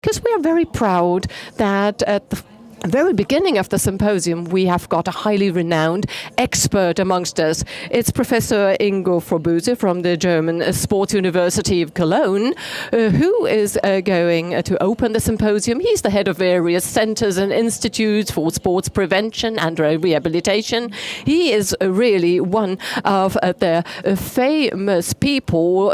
because we are very proud that at the very beginning of the symposium, we have got a highly renowned expert amongst us. It's Professor Ingo Froböse from the German Sports University of Cologne, who is going to open the symposium. He's the head of various centers and institutes for sports prevention and rehabilitation. He is really one of the famous people,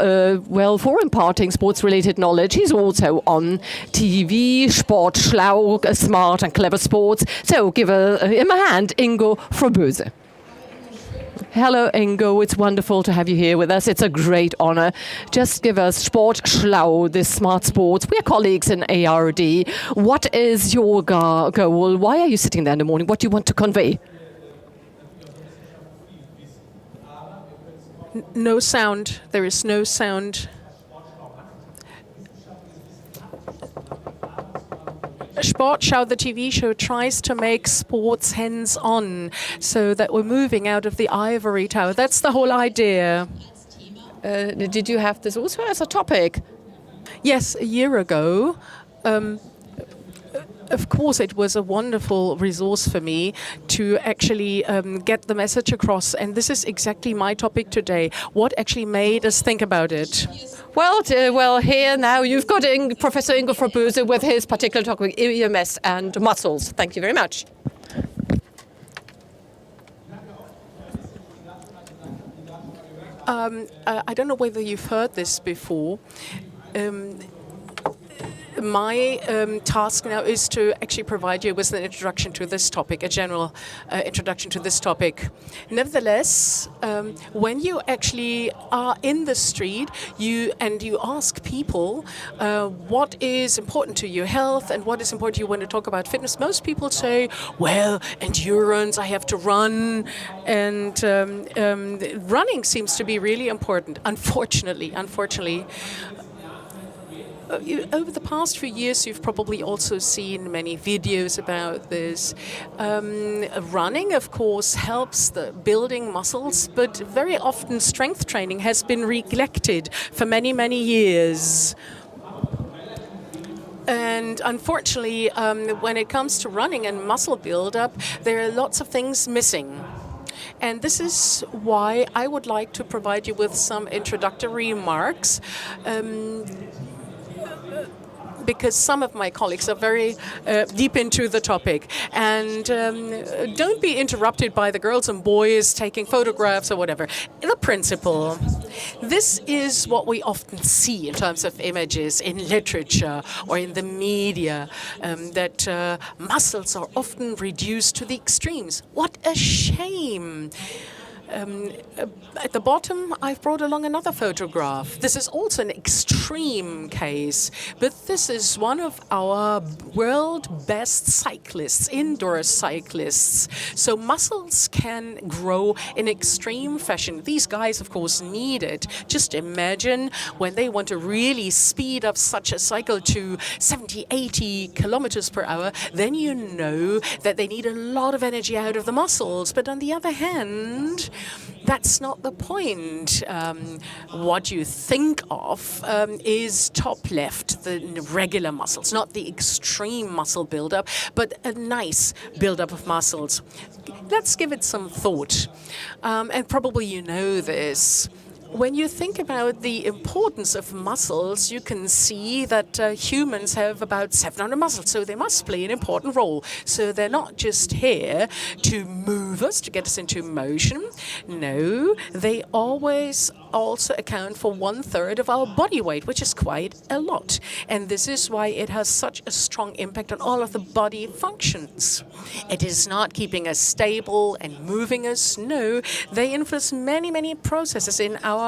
for imparting sports-related knowledge. He's also on TV, Sportschlau, smart and clever sports. So give him a hand, Ingo Froböse. Hello, Ingo. It's wonderful to have you here with us. It's a great honor. Just give us Sportschlau, this smart sports. We're colleagues in ARD. What is your goal? Why are you sitting there in the morning? What do you want to convey? No sound. There is no sound. Sportschau, the TV show, tries to make sports hands-on so that we're moving out of the ivory tower. That's the whole idea. Did you have this also as a topic? Yes, a year ago. Of course, it was a wonderful resource for me to actually get the message across. And this is exactly my topic today. What actually made us think about it? Well, here now you've got Professor Ingo Froböse with his particular topic, EMS and muscles. Thank you very much. I don't know whether you've heard this before. My task now is to actually provide you with an introduction to this topic, a general introduction to this topic. Nevertheless, when you actually are in the street, you ask people what is important to your health and what is important to you when you talk about fitness, most people say, well, endurance, I have to run, and running seems to be really important, unfortunately. Over the past few years, you've probably also seen many videos about this. Running, of course, helps the building muscles, but very often strength training has been neglected for many, many years. And unfortunately, when it comes to running and muscle buildup, there are lots of things missing. And this is why I would like to provide you with some introductory remarks. Because some of my colleagues are very deep into the topic. And don't be interrupted by the girls and boys taking photographs or whatever. The principle. This is what we often see in terms of images in literature or in the media, that muscles are often reduced to the extremes. What a shame. At the bottom, I've brought along another photograph. This is also an extreme case, but this is one of our world best cyclists, indoor cyclists. So muscles can grow in extreme fashion. These guys, of course, need it. Just imagine when they want to really speed up such a cycle to 70, 80 kilometers per hour, then you know that they need a lot of energy out of the muscles. But on the other hand, that's not the point. What you think of is top left, the regular muscles, not the extreme muscle buildup, but a nice buildup of muscles. Let's give it some thought. And probably you know this. When you think about the importance of muscles, you can see that humans have about 700 muscles, so they must play an important role. So they're not just here to move us, to get us into motion. No, they always also account for 1/3 of our body weight, which is quite a lot. And this is why it has such a strong impact on all of the body functions. It is not keeping us stable and moving us. No, they influence many, many processes in our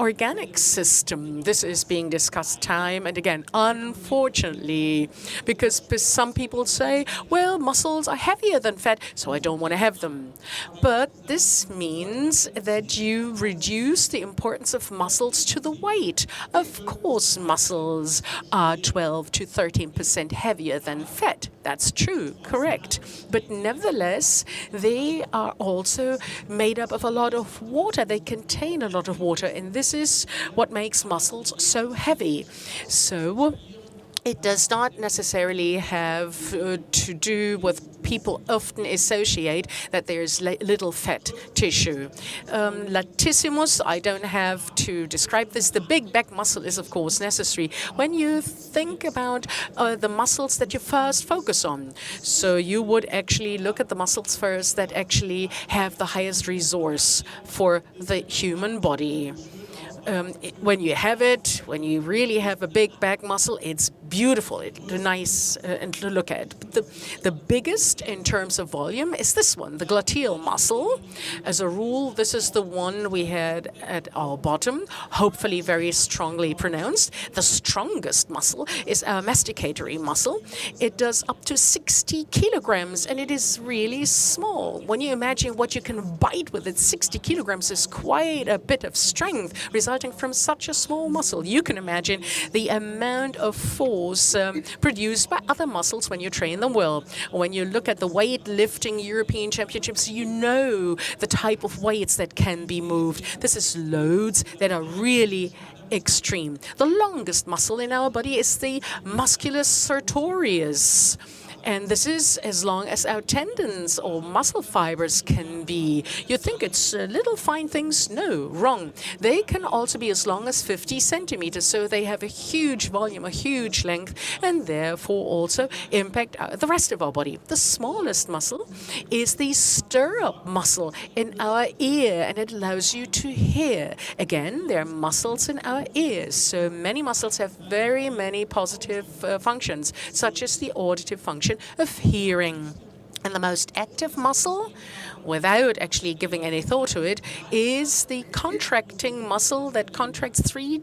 organic system. This is being discussed time and again, unfortunately, because some people say, well, muscles are heavier than fat, so I don't want to have them. But this means that you reduce the importance of muscles to the weight. Of course, muscles are 12 to 13% heavier than fat. That's true, correct. But nevertheless, they are also made up of a lot of water. They contain a lot of water, and this is what makes muscles so heavy. So It does not necessarily have to do with people often associate that there's little fat tissue. Latissimus, I don't have to describe this. The big back muscle is, of course, necessary when you think about the muscles that you first focus on. So you would actually look at the muscles first that actually have the highest resource for the human body. When you have it, when you really have a big back muscle, it's beautiful, it's nice and to look at. The biggest in terms of volume is this one, the gluteal muscle. As a rule, this is the one we had at our bottom, hopefully very strongly pronounced. The strongest muscle is our masticatory muscle. It does up to 60 kilograms, and it is really small. When you imagine what you can bite with it, 60 kilograms is quite a bit of strength, resulting from such a small muscle. You can imagine the amount of force produced by other muscles when you train them well. When you look at the weightlifting European Championships, you know the type of weights that can be moved. This is loads that are really extreme. The longest muscle in our body is the musculus sartorius. And this is as long as our tendons or muscle fibers can be. You think it's little fine things? No, wrong. They can also be as long as 50 centimeters, so they have a huge volume, a huge length, and therefore also impact the rest of our body. The smallest muscle is the stirrup muscle in our ear, and it allows you to hear. Again, there are muscles in our ears, so many muscles have very many positive functions, such as the auditive function of hearing. And the most active muscle, without actually giving any thought to it, is the contracting muscle that contracts 3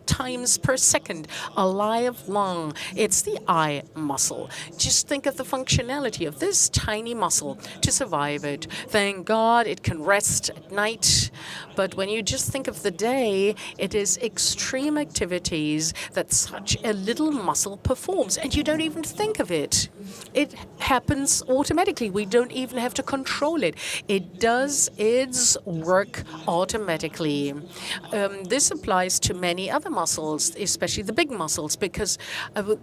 times per second, a live lung. It's the eye muscle. Just think of the functionality of this tiny muscle to survive it. Thank God it can rest at night. But when you just think of the day, it is extreme activities that such a little muscle performs, and you don't even think of it. It happens automatically. We don't even have to control it. It does its work automatically. This applies to many other muscles, especially the big muscles, because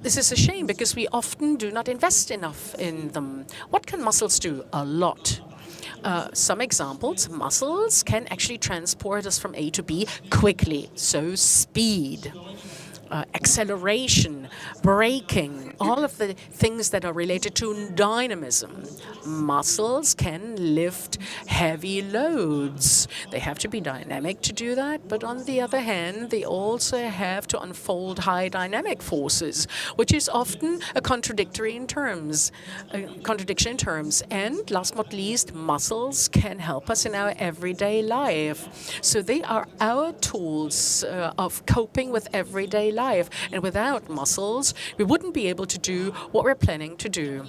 this is a shame because we often do not invest enough in them. What can muscles do? A lot. Some examples, muscles can actually transport us from A to B quickly, so speed. Acceleration, braking, all of the things that are related to dynamism. Muscles can lift heavy loads. They have to be dynamic to do that, but on the other hand, they also have to unfold high dynamic forces, which is often a contradiction in terms. And last but not least, muscles can help us in our everyday life. So they are our tools of coping with everyday life. And without muscles, we wouldn't be able to do what we're planning to do.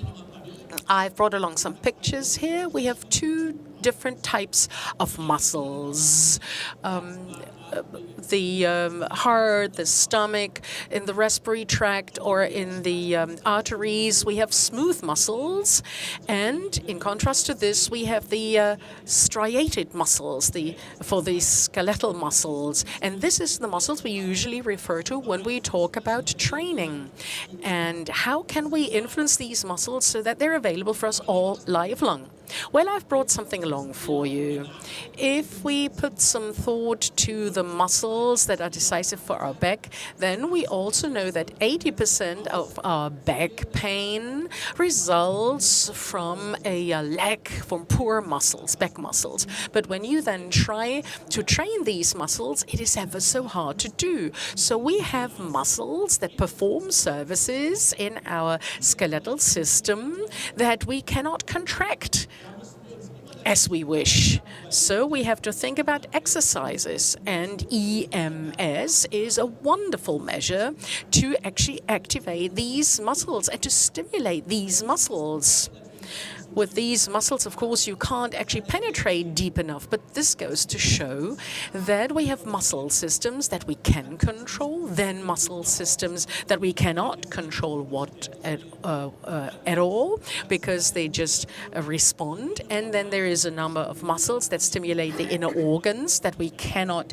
I've brought along some pictures here. We have 2 different types of muscles. The heart, the stomach, in the respiratory tract, or in the arteries, we have smooth muscles. And in contrast to this, we have the striated muscles, for the skeletal muscles. And this is the muscles we usually refer to when we talk about training. And how can we influence these muscles so that they're available for us all lifelong? Well, I've brought something along for you. If we put some thought to the muscles that are decisive for our back, then we also know that 80% of our back pain results from a lack, from poor muscles, back muscles. But when you then try to train these muscles, it is ever so hard to do. So we have muscles that perform services in our skeletal system that we cannot contract as we wish. So we have to think about exercises, and EMS is a wonderful measure to actually activate these muscles and to stimulate these muscles. With these muscles, of course, you can't actually penetrate deep enough, but this goes to show that we have muscle systems that we can control, then muscle systems that we cannot control at all, because they just respond. And then there is a number of muscles that stimulate the inner organs that we cannot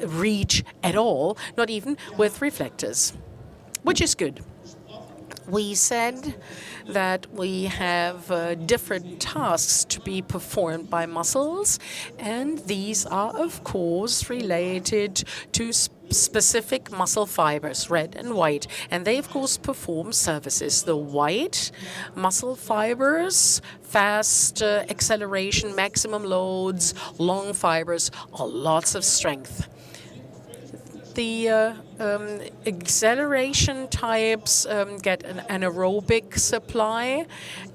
reach at all, not even with reflectors. which is good. We said that we have different tasks to be performed by muscles, and these are, of course, related to specific muscle fibers, red and white, and they, of course, perform services. The white muscle fibers, fast acceleration, maximum loads, long fibers, are lots of strength. The acceleration types get an anaerobic supply,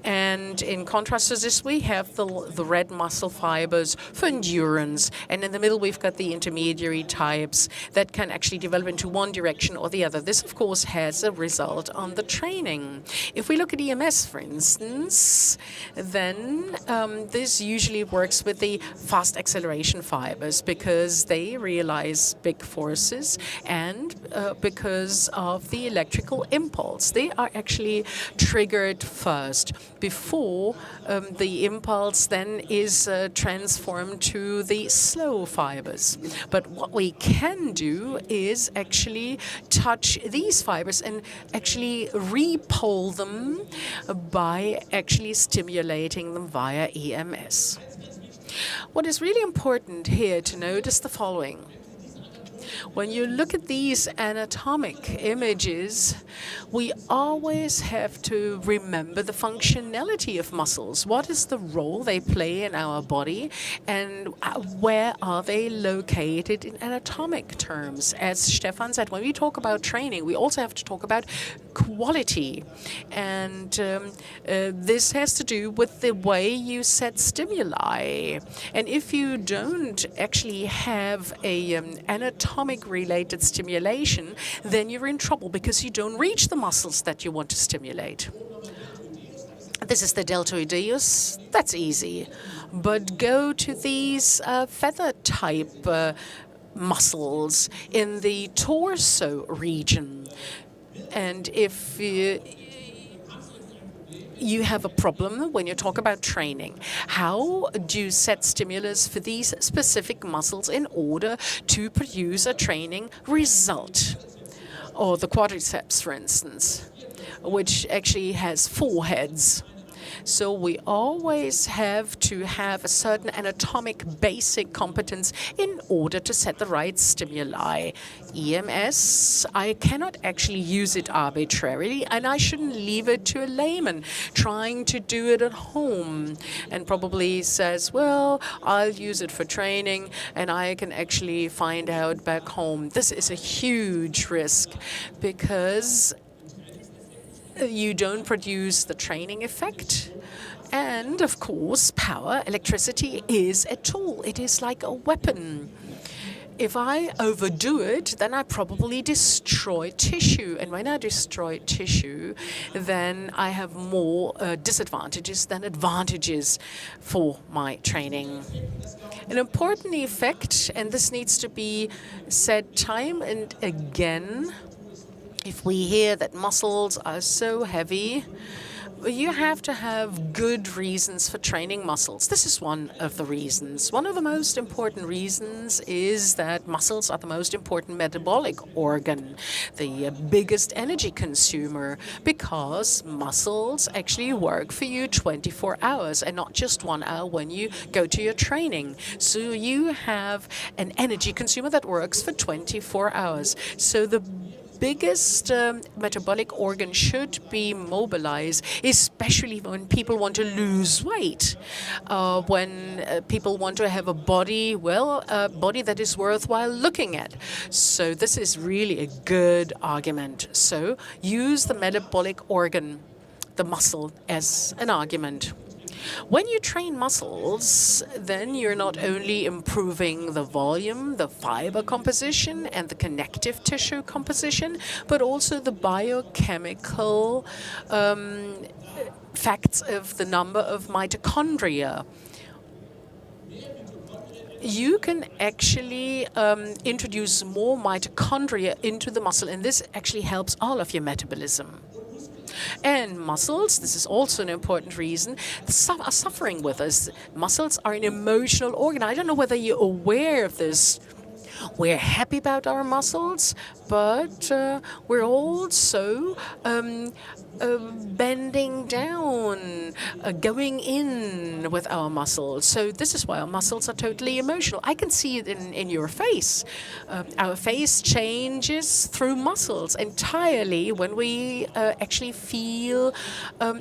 and in contrast to this, we have the red muscle fibers for endurance, and in the middle we've got the intermediary types that can actually develop into one direction or the other. This, of course, has a result on the training. If we look at EMS, for instance, then this usually works with the fast acceleration fibers because they realize big forces and because of the electrical impulse. They are actually triggered first before the impulse then is transformed to the slow fibers. But what we can do is actually touch these fibers and actually repole them by actually stimulating them via EMS. What is really important here to note is the following. When you look at these anatomic images, we always have to remember the functionality of muscles. What is the role they play in our body, and where are they located in anatomic terms? As Stefan said, when we talk about training, we also have to talk about quality. And this has to do with the way you set stimuli. And if you don't actually have an anatomic-related stimulation, then you're in trouble because you don't reach the muscles that you want to stimulate. This is the deltoideus. That's easy. But go to these feather-type muscles in the torso region. And if you have a problem when you talk about training, how do you set stimulus for these specific muscles in order to produce a training result? Or the quadriceps, for instance, which actually has 4 heads. So we always have to have a certain anatomic basic competence in order to set the right stimuli. EMS, I cannot actually use it arbitrarily, and I shouldn't leave it to a layman trying to do it at home and probably says, well, I'll use it for training and I can actually find out back home. This is a huge risk because you don't produce the training effect. And of course, power, electricity is a tool. It is like a weapon. If I overdo it, then I probably destroy tissue. And when I destroy tissue, then I have more disadvantages than advantages for my training. An important effect, and this needs to be said time and again, if we hear that muscles are so heavy, you have to have good reasons for training muscles. This is one of the reasons. One of the most important reasons is that muscles are the most important metabolic organ, the biggest energy consumer, because muscles actually work for you 24 hours and not just 1 hour when you go to your training. So you have an energy consumer that works for 24 hours. So the biggest metabolic organ should be mobilized, especially when people want to lose weight, when people want to have a body, well, a body that is worthwhile looking at. So this is really a good argument. So use the metabolic organ, the muscle, as an argument. When you train muscles, then you're not only improving the volume, the fiber composition, and the connective tissue composition, but also the biochemical facts of the number of mitochondria. You can actually introduce more mitochondria into the muscle, and this actually helps all of your metabolism. And muscles, this is also an important reason, are suffering with us. Muscles are an emotional organ. I don't know whether you're aware of this. We're happy about our muscles, but we're also bending down, going in with our muscles. So this is why our muscles are totally emotional. I can see it in your face. Our face changes through muscles entirely when we actually feel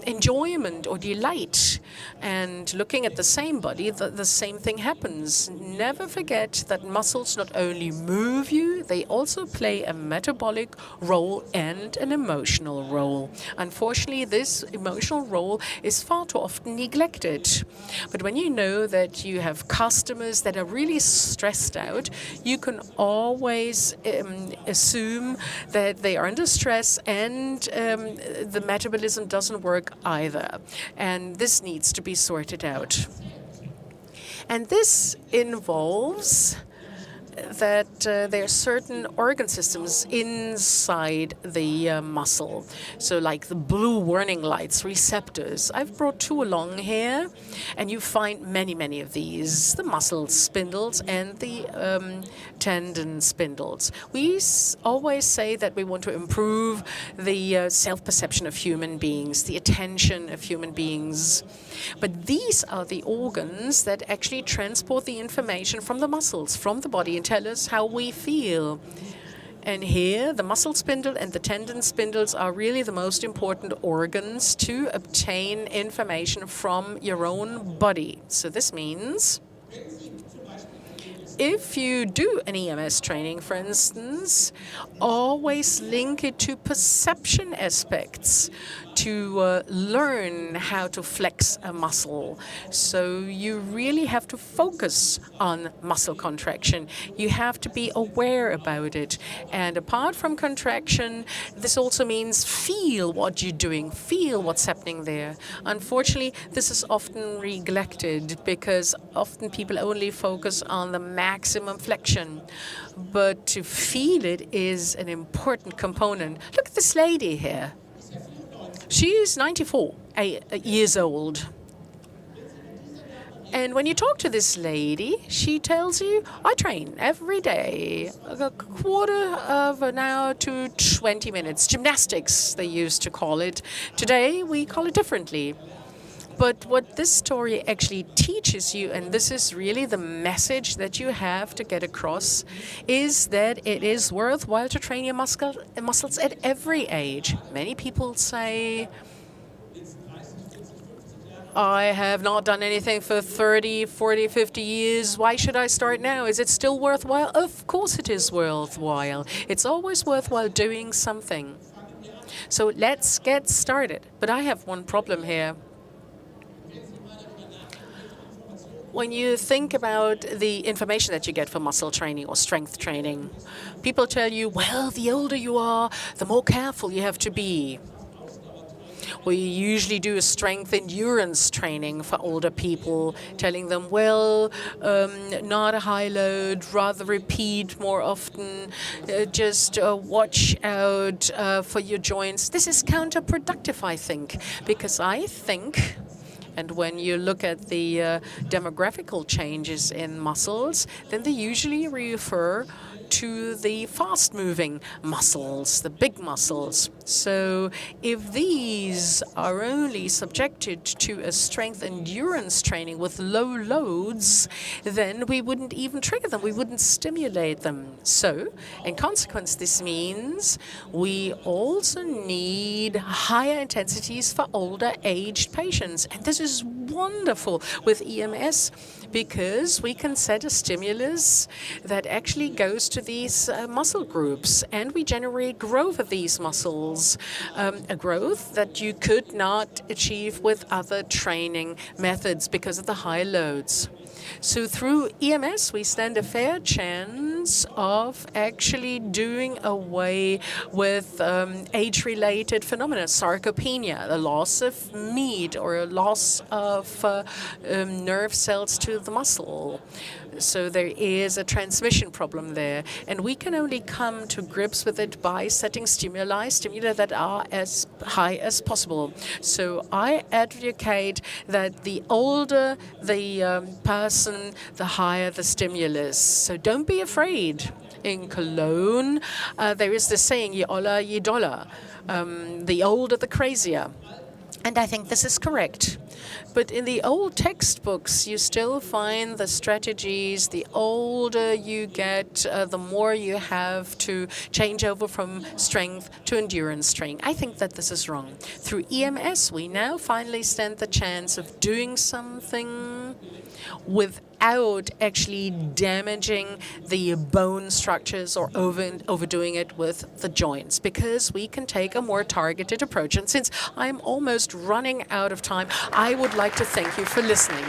enjoyment or delight. And looking at the same body, the same thing happens. Never forget that muscles not only move you, they also play a metabolic role and an emotional role. Unfortunately, this emotional role is far too often neglected. But when you know that you have customers that are really stressed out, you can always assume that they are under stress and the metabolism doesn't work either. And this needs to be sorted out. And this involves that there are certain organ systems inside the muscle. So like the blue warning lights, receptors. I've brought 2 along here, and you find many of these, the muscle spindles and the tendon spindles. We always say that we want to improve the self-perception of human beings, the attention of human beings. But these are the organs that actually transport the information from the muscles, from the body, and tell us how we feel. And here, the muscle spindle and the tendon spindles are really the most important organs to obtain information from your own body. So this means if you do an EMS training, for instance, always link it to perception aspects, to learn how to flex a muscle. So you really have to focus on muscle contraction. You have to be aware about it. And apart from contraction, this also means feel what you're doing, feel what's happening there. Unfortunately, this is often neglected because often people only focus on the maximum flexion. But to feel it is an important component. Look at this lady here. She's 94 years old. And when you talk to this lady, she tells you, I train every day, a quarter of an hour to 20 minutes. Gymnastics, they used to call it. Today, we call it differently. But what this story actually teaches you, and this is really the message that you have to get across, is that it is worthwhile to train your muscles at every age. Many people say, I have not done anything for 30, 40, 50 years. Why should I start now? Is it still worthwhile? Of course it is worthwhile. It's always worthwhile doing something. So let's get started. But I have one problem here. When you think about the information that you get from muscle training or strength training, people tell you, well, the older you are, the more careful you have to be. We usually do a strength endurance training for older people, telling them, well, not a high load, rather repeat more often, just watch out for your joints. This is counterproductive, I think, because I think, and when you look at the demographical changes in muscles, then they usually refer to the fast-moving muscles, the big muscles. So if these are only subjected to a strength endurance training with low loads, then we wouldn't even trigger them, we wouldn't stimulate them. So, in consequence, this means we also need higher intensities for older aged patients. And this is wonderful with EMS because we can set a stimulus that actually goes to these muscle groups, and we generate growth of these muscles, a growth that you could not achieve with other training methods because of the high loads. So through EMS, we stand a fair chance of actually doing away with age-related phenomena, sarcopenia, the loss of meat or a loss of nerve cells to the muscle. So there is a transmission problem there. And we can only come to grips with it by setting stimuli that are as high as possible. So I advocate that the older the person, the higher the stimulus. So don't be afraid trade. In Cologne, there is this saying, "Je oller, je doller." The older, the crazier. And I think this is correct. But in the old textbooks, you still find the strategies. The older you get, the more you have to change over from strength to endurance training. I think that this is wrong. Through EMS, we now finally stand the chance of doing something without actually damaging the bone structures or overdoing it with the joints, because we can take a more targeted approach. And since I'm almost running out of time, I would like to thank you for listening.